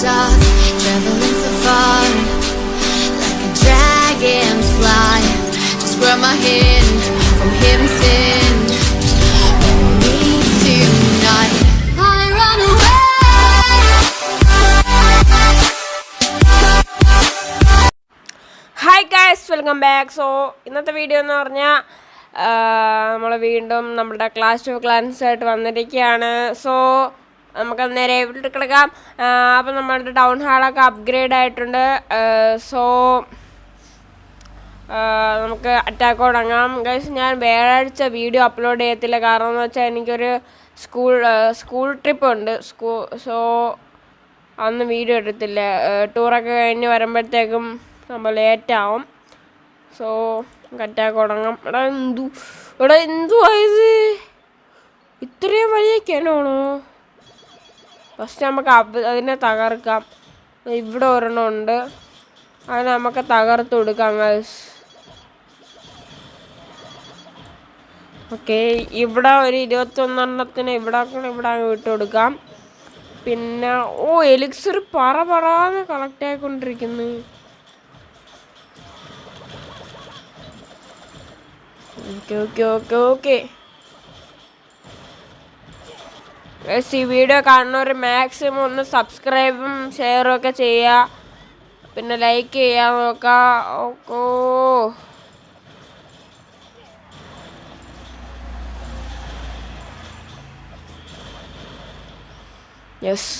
stars, traveling so far, like a dragonfly. Just grab my hand from heaven sent. Me tonight. I run away. Hi guys, welcome back. So ഇന്നത്തെ video എന്ന് പറഞ്ഞാൽ നമ്മൾ വീണ്ടും നമ്മുടെ clash of clans ആയിട്ട് വന്നിരിക്കുകയാണ്. So നമുക്ക് നേരെ വീട്ടിൽ കിടക്കാം. അപ്പം നമ്മളുടെ ടൗൺ ഹാളൊക്കെ അപ്ഗ്രേഡ് ആയിട്ടുണ്ട്. സോ നമുക്ക് അറ്റാക്ക് തുടങ്ങാം. ഗൈസ്, ഞാൻ വ്യാഴാഴ്ച വീഡിയോ അപ്ലോഡ് ചെയ്യത്തില്ല, കാരണം എന്ന് വെച്ചാൽ എനിക്കൊരു സ്കൂൾ ട്രിപ്പ് ഉണ്ട്. സോ അന്ന് വീഡിയോ എടുത്തില്ല. ടൂറൊക്കെ കഴിഞ്ഞ് വരുമ്പോഴത്തേക്കും നമ്മൾ ലേറ്റാവും. സോ അറ്റാക്ക് തുടങ്ങാം. എന്തുവായത്? ഇത്രയും വലിയ കിണാണോ? ഫസ്റ്റ് നമുക്ക് അതിനെ തകർക്കാം. ഇവിടെ ഒരെണ്ണം ഉണ്ട്, അതിനെ നമുക്ക് തകർത്ത് കൊടുക്കാം ഗൈസ്. ഓക്കെ, ഇവിടെ ഒരു 21 ഇവിടെ വിട്ട് കൊടുക്കാം. പിന്നെ എലിക്സർ പറന്ന് കളക്ട് ആയിക്കൊണ്ടിരിക്കുന്നു. ഓക്കെ ഈ വീഡിയോ കാണുന്നവർ മാക്സിമം ഒന്ന് സബ്സ്ക്രൈബും ഷെയറും ഒക്കെ ചെയ്യുക, പിന്നെ ലൈക്ക് ചെയ്യാൻ നോക്കാം. യെസ്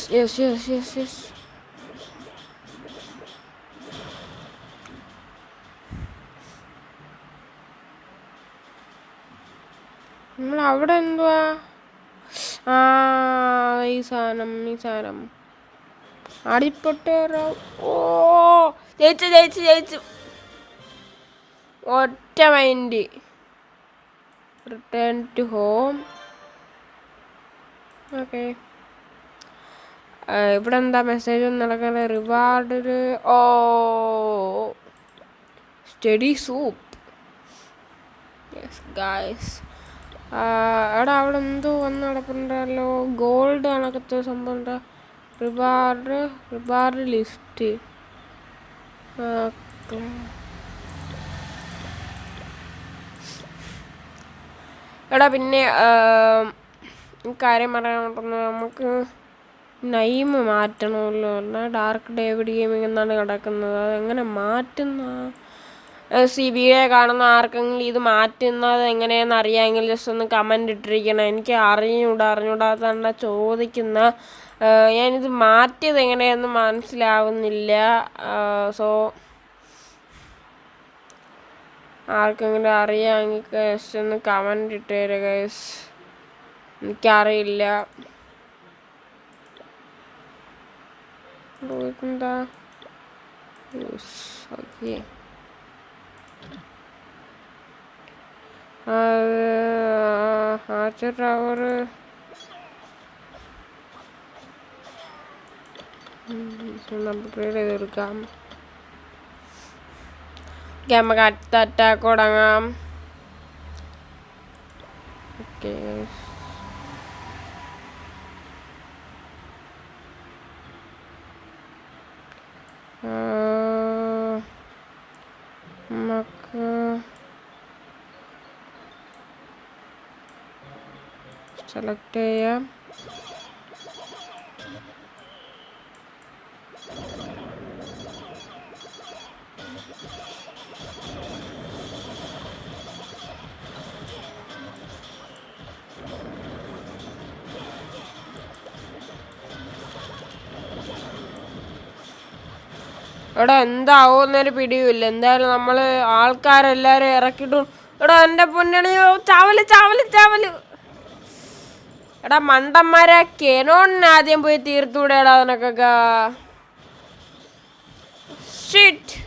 നമ്മൾ അവിടെ എന്തുവാ? ഈ സാധനം അടിപ്പൊട്ടേറോ. ജയിച്ചു ഒറ്റ mind. Return to home. Okay, ഇവിടെ എന്താ മെസ്സേജ് ഒന്നും നടക്കുന്നത്? റിവാർഡിൽ സ്റ്റഡി സൂപ്പ്. യെസ് ഗായ്സ്, എടാ അവിടെ എന്തോ വന്ന് നടക്കുന്നുണ്ടല്ലോ. ഗോൾഡ് കണക്കത്തെ സംഭവം എന്താ? Reward list. എടാ പിന്നെ കാര്യം പറയാൻ പറ്റുന്നത്, നമുക്ക് നൈമ് മാറ്റണമല്ലോ. എന്നാൽ ഡാർക്ക് ഡേവിഡ് ഗെയിമിംഗ് എന്നാണ് കിടക്കുന്നത്. അതെങ്ങനെ മാറ്റുന്ന? വീഡിയോ കാണുന്ന ആർക്കെങ്കിലും ഇത് മാറ്റുന്നത് എങ്ങനെയാണെന്ന് അറിയാമെങ്കിൽ ജസ്റ്റ് ഒന്ന് കമൻ്റ് ഇട്ടിരിക്കണം. എനിക്ക് അറിഞ്ഞൂടാത്തതാണ് ചോദിക്കുന്ന. ഞാനിത് മാറ്റിയത് എങ്ങനെയാണെന്ന് മനസ്സിലാവുന്നില്ല. സോ ആർക്കെങ്കിലും അറിയാമെങ്കിൽ ജസ്റ്റ് ഒന്ന് കമൻ്റ് ഇട്ടേരെ ഗൈസ്. എനിക്കറിയില്ല. എന്താ ഓക്കെ, ആർച്ചർ ടവർ അപ്ഗ്രേഡ് ചെയ്തെടുക്കാം. നമുക്ക് അടുത്ത അറ്റാക്ക് തുടങ്ങാം. ഓക്കെ, നമുക്ക് സെലക്ട് ചെയ്യാം. എടാ എന്താവുന്നൊരു പിടിയുമില്ല. എന്തായാലും നമ്മൾ ആൾക്കാരെല്ലാരും ഇറക്കിട്ടു. എടാ എൻ്റെ പൊന്നണിയോ, ചാവല്. എടാ മണ്ടന്മാരെ, കെനോണിന് ആദ്യം പോയി തീർത്തൂടെടാ നിനക്കൊക്കെ. ഷിറ്റ്.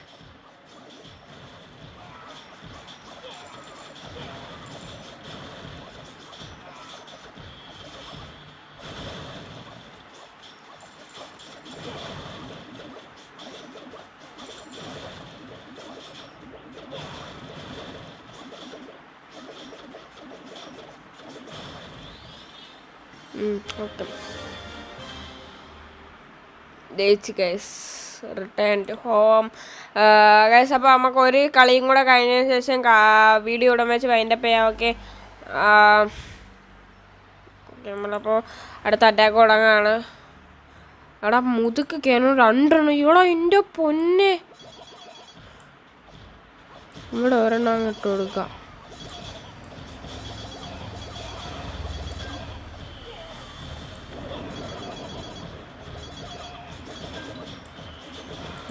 Okay. ജയിച്ച് guys. Return to home guys. അപ്പോൾ നമുക്ക് ഒരു കളിയും കൂടെ കഴിഞ്ഞതിന് ശേഷം വീഡിയോ ഉടൻ വെച്ച് വൈൻഡപ്പ് ചെയ്യാം. ഓക്കെ, നമ്മളപ്പോൾ അടുത്ത അറ്റാക്ക് തുടങ്ങാണ്. എടാ മുതുക്ക് കേനോ 2 എണ്ണം. ഇവിടെ എൻ്റെ പൊന്നെ, ഇവിടെ ഒരെണ്ണം ഇട്ട് കൊടുക്കാം.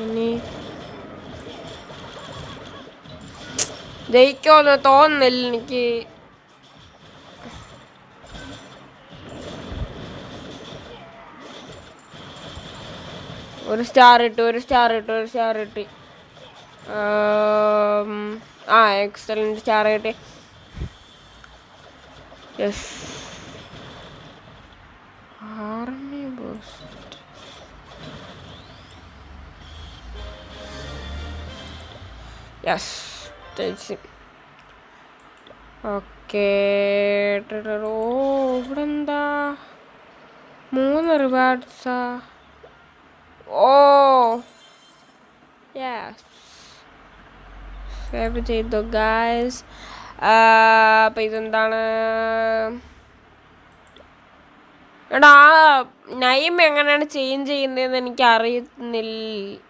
ഇനി ജയിക്കുമെന്ന് തോന്നുന്നില്ല എനിക്ക്. ഒരു സ്റ്റാർ ഇട്ടു. എക്സലന്റ് സ്റ്റാർ കിട്ടി. Yes, army boost. Yes, okay. Oh, ഇവിടെ എന്താ 3 റിവാർഡ്സാ? ഓ യെസ്, സേവ് ചെയ്തു ഗൈസ്. അപ്പം ഇതെന്താണ്? എടാ നൈം എങ്ങനെയാണ് ചേഞ്ച് ചെയ്യുന്നതെന്ന് എനിക്ക് അറിയുന്നില്ല.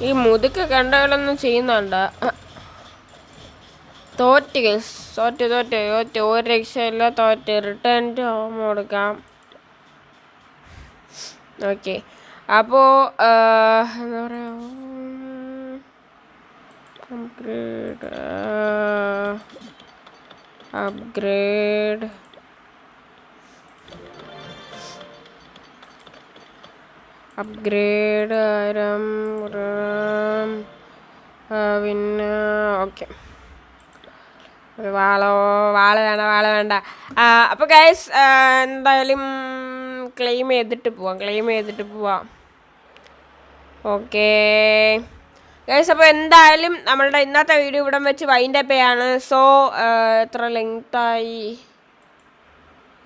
ഈ മുതുക്ക് കണ്ടകളൊന്നും ചെയ്യുന്നുണ്ട. തോറ്റ് ഒരു രക്ഷയില്ല. റിട്ടേൺ ടു ഹോം കൊടുക്കാം. ഓക്കെ, അപ്പോൾ എന്താ പറയുക, അപ്ഗ്രേഡ് പിന്നെ ഓക്കെ. വാള വേണ്ട. അപ്പോൾ ഗൈസ് എന്തായാലും ക്ലെയിം ചെയ്തിട്ട് പോവാം. ഓക്കെ ഗൈസ്, അപ്പോൾ എന്തായാലും നമ്മളുടെ ഇന്നത്തെ വീഡിയോ ഇവിടെ വെച്ച് വൈൻഡപ്പ് ചെയ്യാണ്. സോ എത്ര ലെങ്തായി?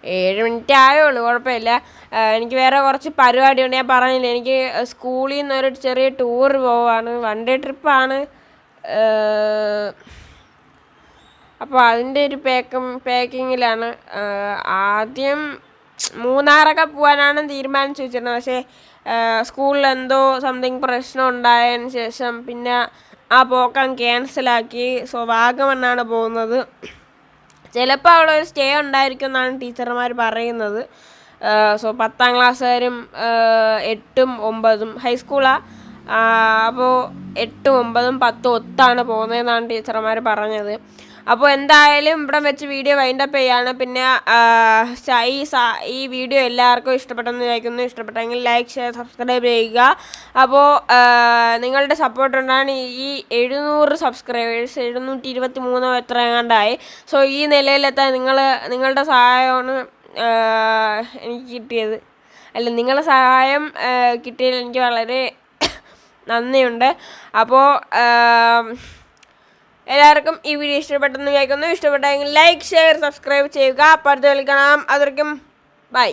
7 മിനിറ്റ് ആയുള്ളൂ, കുഴപ്പമില്ല. എനിക്ക് വേറെ കുറച്ച് പരിപാടിയുണ്ട്. ഞാൻ പറഞ്ഞില്ല, എനിക്ക് സ്കൂളിൽ നിന്നൊരു ചെറിയ ടൂർ പോവാണ്. 1 ഡേ ട്രിപ്പാണ്. അപ്പോൾ അതിൻ്റെ ഒരു പാക്കിങ്ങിലാണ്. ആദ്യം മൂന്നാറൊക്കെ പോകാനാണ് തീരുമാനിച്ചു വെച്ചിരുന്നത്. പക്ഷേ സ്കൂളിൽ എന്തോ സംതിങ് പ്രശ്നം ഉണ്ടായതിന് ശേഷം പിന്നെ ആ പോക്കം ക്യാൻസലാക്കി. സോ വാഗമണ്ണാണ് പോകുന്നത്. ചിലപ്പോൾ അവിടെ ഒരു സ്റ്റേ ഉണ്ടായിരിക്കും എന്നാണ് ടീച്ചർമാർ പറയുന്നത്. സോ 10ാം ക്ലാസ്സുകാരും 8ഉം 9ഉം ഹൈസ്കൂളാണ്. അപ്പോൾ 8ഉം 9ഉം 10ഉം ഒത്താണ് പോകുന്നതെന്നാണ് ടീച്ചർമാർ പറഞ്ഞത്. അപ്പോൾ എന്തായാലും ഇവിടെ വെച്ച് വീഡിയോ വൈൻഡപ്പ് ചെയ്യാണ്. പിന്നെ ഈ വീഡിയോ എല്ലാവർക്കും ഇഷ്ടപ്പെട്ടെന്ന് വിചാരിക്കുന്നു. ഇഷ്ടപ്പെട്ടെങ്കിൽ ലൈക്ക്, ഷെയർ, സബ്സ്ക്രൈബ് ചെയ്യുക. അപ്പോൾ നിങ്ങളുടെ സപ്പോർട്ട് ഉണ്ടാണ് ഈ 700 സബ്സ്ക്രൈബേഴ്സ് 723 എത്ര എങ്ങാണ്ടായി. സോ ഈ നിലയിലെത്താൻ നിങ്ങളുടെ സഹായമാണ് എനിക്ക് കിട്ടിയത്. നിങ്ങളുടെ സഹായം കിട്ടിയതിൽ എനിക്ക് വളരെ നന്ദിയുണ്ട്. അപ്പോൾ എല്ലാവർക്കും ഈ വീഡിയോ ഇഷ്ടപ്പെട്ടെന്ന് വിചാരിക്കുന്നു. ഇഷ്ടപ്പെട്ടെങ്കിൽ ലൈക്ക്, ഷെയർ, സബ്സ്ക്രൈബ് ചെയ്യുക. അപ്പോൾ അടുത്ത കളിക്കണം. അതൊരിക്കും ബൈ.